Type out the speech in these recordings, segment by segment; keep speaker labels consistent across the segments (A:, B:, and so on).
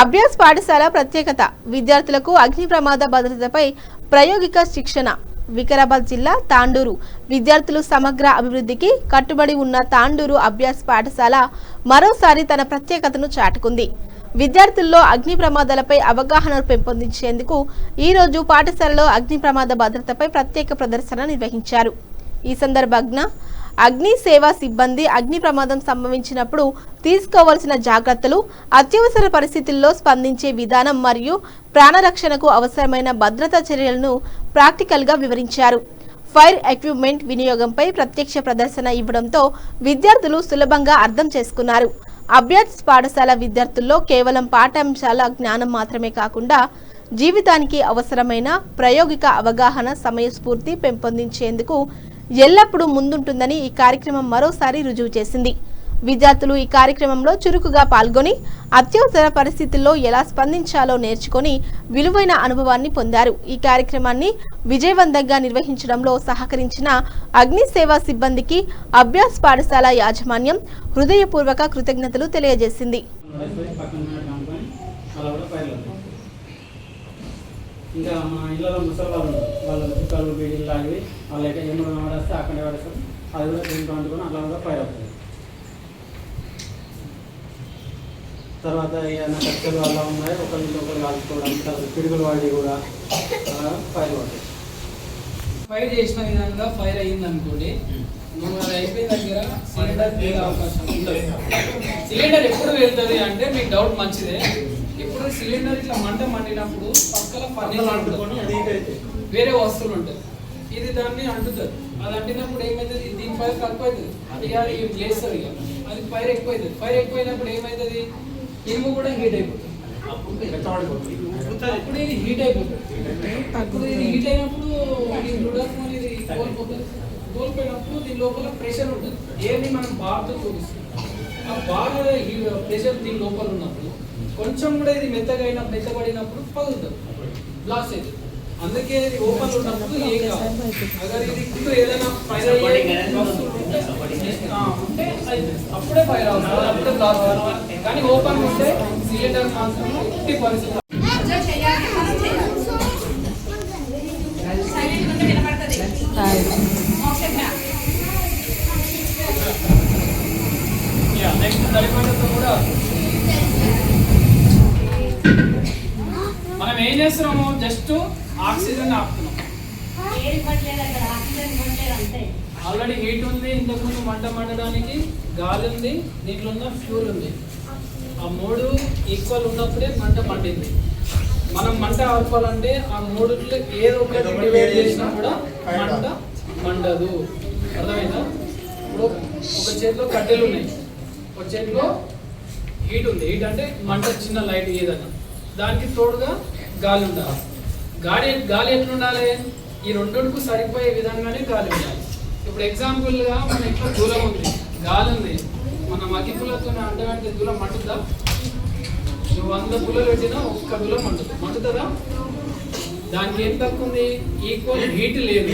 A: అభ్యాస్ పాఠశాల ప్రత్యేకత విద్యార్థులకు అగ్ని ప్రమాద భద్రతపై ప్రాయోగిక శిక్షణ. వికారాబాద్ జిల్లా తాండూరు విద్యార్థులు సమగ్ర అభివృద్ధికి కట్టుబడి ఉన్న తాండూరు అభ్యాస్ పాఠశాల మరోసారి తన ప్రత్యేకతను చాటుకుంది. విద్యార్థుల్లో అగ్ని ప్రమాదాలపై అవగాహన పెంపొందించేందుకు ఈ రోజు పాఠశాలలో అగ్ని ప్రమాద భద్రతపై ప్రత్యేక ప్రదర్శన నిర్వహించారు. ఈ సందర్భంగా అగ్ని సేవా సిబ్బంది అగ్ని ప్రమాదం సంభవించినప్పుడు తీసుకోవాల్సిన జాగ్రత్తలు, అత్యవసర పరిస్థితుల్లో స్పందించే విధానం మరియు ప్రాణరక్షణకు అవసరమైన భద్రతా చర్యలను ప్రాక్టికల్గా వివరించారు. ఫైర్ ఎక్విప్మెంట్ వినియోగంపై ప్రత్యక్ష ప్రదర్శన ఇవ్వడంతో విద్యార్థులు సులభంగా అర్థం చేసుకున్నారు. అభ్యాస్ పాఠశాల విద్యార్థుల్లో కేవలం పాఠ్యాంశాల జ్ఞానం మాత్రమే కాకుండా జీవితానికి అవసరమైన ప్రాయోగిక అవగాహన, సమయస్ఫూర్తి పెంపొందించేందుకు ఎల్లప్పుడూ ముందుంటుందని ఈ కార్యక్రమం మరోసారి రుజువు చేసింది. విద్యార్థులు ఈ కార్యక్రమంలో చురుకుగా పాల్గొని అత్యవసర పరిస్థితుల్లో ఎలా స్పందించాలో నేర్చుకొని విలువైన అనుభవాన్ని పొందారు. ఈ కార్యక్రమాన్ని విజయవంతంగా నిర్వహించడంలో సహకరించిన అగ్ని సేవా సిబ్బందికి అభ్యాస్ పాఠశాల యాజమాన్యం హృదయపూర్వక కృతజ్ఞతలు తెలియజేసింది.
B: ఇంకా మా ఇళ్ళలో ముసలి వాళ్ళు వాళ్ళు చుట్టాలు బీడీలు లాగి వాళ్ళకి ఎన్నో పడేస్తే అక్కడే పడేస్తాం. అది కూడా దీంట్లో వండుకొని అట్లా కూడా ఫైర్ అవుతుంది. తర్వాత ఏదైనా కట్టెలు అలా ఉన్నాయి ఒకరిని ఒకరు కాల్చుకోవడం, తర్వాత పిడుగులు వాడి కూడా అలా ఫైర్ అవుతుంది.
C: ఫైర్ చేసిన విధంగా ఫైర్ అయ్యింది అనుకోండి, నువ్వు అది అయిపోయిన దగ్గర సిలిండర్ వేరే అవకాశం ఉండదు. సిలిండర్ ఎప్పుడు వెళ్తుంది అంటే మీకు డౌట్ మంచిదే. ఇప్పుడు సిలిండర్ ఇట్లా మండినప్పుడు పక్కన ఫర్నిచర్ వేరే వస్తువులు ఉంటాయి, ఇది దాన్ని అంటుతుంది. అది అంటినప్పుడు ఏమవుతుంది, దీని ఫైర్ తక్కువ అవుతుంది, అది లేస్తుంది. ఇక అది ఫైర్ ఎక్కువ అవుతుంది. ఫైర్ ఎక్కువైనప్పుడు ఏమవుతుంది, ఇనుము కూడా హీట్ అయిపోతుంది. అప్పుడు ఇది హీట్ అయిపోతుంది. అప్పుడు ఇది హీట్ అయినప్పుడు ఇది కోల్పోతుంది. కోల్పోయినప్పుడు దీని లోపల ప్రెషర్ ఉంటుంది. ఏది మనం బార్తో చూపిస్తుంది. ఆ బార్ ప్రెషర్ దీని లోపల ఉన్నప్పుడు కొంచెం కూడా ఇది మెత్తబడినప్పుడు పగులుతుంది, బ్లాస్ట్ అవుతుంది. అందుకే ఇది ఓపెన్ ఉన్నప్పుడు ఏం కాదు. అగర్ ఇది ఇప్పుడు ఏదైనా ఫైర్ ఉంటే అప్పుడే ఫైర్ అవుతుంది, అప్పుడే బ్లాస్ట్ అవుతుంది. కానీ ఓపెన్ ఉంటే సిలిండర్ మాత్రం ఎట్టి పరిస్థితి కూడా మనం ఏం చేస్తున్నాము, జస్ట్ ఆక్సిజన్ ఆపుతున్నాం. ఆల్రెడీ హీట్ ఉంది, ఇంతకుముందు మంట మండడానికి గాలి ఉంది, దీంట్లో ఉన్న ఫ్యూల్ ఉంది. ఆ మూడు ఈక్వల్ ఉన్నప్పుడే మంట మండింది. మనం మంట ఆపాలంటే ఆ మూడులో ఏదో ఒకటి డివైడ్ చేసినా కూడా మంట మండదు. అర్థమైందా? ఇప్పుడు ఒక చేతిలో కట్టెలు ఉన్నాయి, ఒక చేతిలో హీట్ ఉంది. హీట్ అంటే మంట చిన్న లైట్ ఏదన్నా, దానికి తోడుగా గాలి ఉండాలి. గాలి ఎట్లుండాలి, ఈ రెండుకు సరిపోయే విధంగానే గాలి ఉండాలి. ఇప్పుడు ఎగ్జాంపుల్గా మన ఇంట్లో దూలం ఉంది, గాలి ఉంది, మన మగ్గి పుల్లతో అంటే దూలం మంటుందా? నువ్వు 100 పుల్లలు పెట్టినా ఒక్క దూలం మంటుతుందా? దానికి ఏం తక్కువ ఉంది, ఈక్వల్ హీట్ లేదు.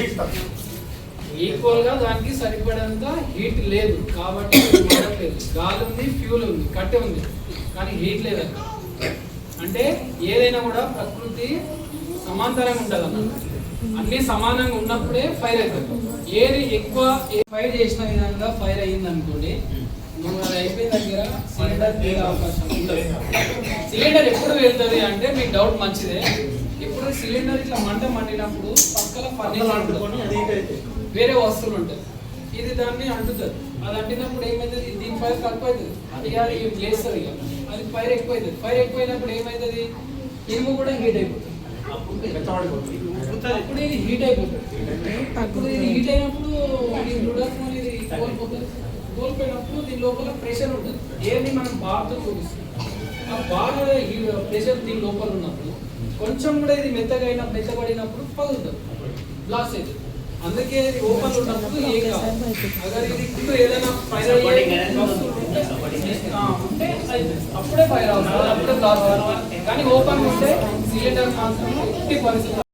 C: ఈక్వల్గా దానికి సరిపడేంత హీట్ లేదు కాబట్టి మండట్లేదు. గాలి ఉంది, ఫ్యూల్ ఉంది, కట్టె ఉంది, కానీ హీట్ లేదు. అంటే ఏదైనా కూడా ప్రకృతి సమాంతరంగా ఉంటుంది అన్నమాట. అన్ని సమానంగా ఉన్నప్పుడే ఫైర్ అవుతుంది. ఏది ఎక్కువ ఫైర్ చేసిన విధంగా ఫైర్ అయ్యింది అనుకోండి, నువ్వు అది అయిపోయిన దగ్గర సిలిండర్ వేరే అవకాశం ఉండదు. సిలిండర్ ఎప్పుడు వెళ్తుంది అంటే మీకు డౌట్ మంచిదే. ఇప్పుడు సిలిండర్ ఇట్లా మండినప్పుడు పక్కన ఫర్నిచర్ వేరే వస్తువులు ఉంటాయి, ఇది దాన్ని అంటుతుంది. అది అంటినప్పుడు ఏమవుతుంది, దీని ఫైర్ తక్కువ అవుతుంది, అది లేస్తుంది. ఇక అది ఫైర్ ఎక్కువ అవుతుంది. ఫైర్ ఎక్కువైనప్పుడు ఏమవుతుంది, ఇనుము కూడా హీట్ అయిపోతుంది. అప్పుడు ఇది హీట్ అయిపోతుంది. అప్పుడు ఇది హీట్ అయినప్పుడు ఇది కోల్పోతుంది. కోల్పోయినప్పుడు దీని లోపల ప్రెషర్ ఉంటుంది. ఏది మనం బార్తో చూపిస్తుంది. ఆ బార్ ప్రెషర్ దీని లోపల ఉన్నప్పుడు కొంచెం కూడా ఇది మెత్తబడినప్పుడు పగులుతుంది, బ్లాస్ట్ అవుతుంది. అందుకే ఓపెన్ ఉన్నప్పుడు ఏం కాదు. అగర్ ఇది ఇప్పుడు ఏదైనా ఫైర్ ఉంటే అప్పుడే ఫైర్ అవుతుంది, అప్పుడే బ్లాస్ట్ అవుతుంది. కానీ ఓపెన్ ఉంటే సిలిండర్ మాత్రం ఎట్టి పరిస్థితి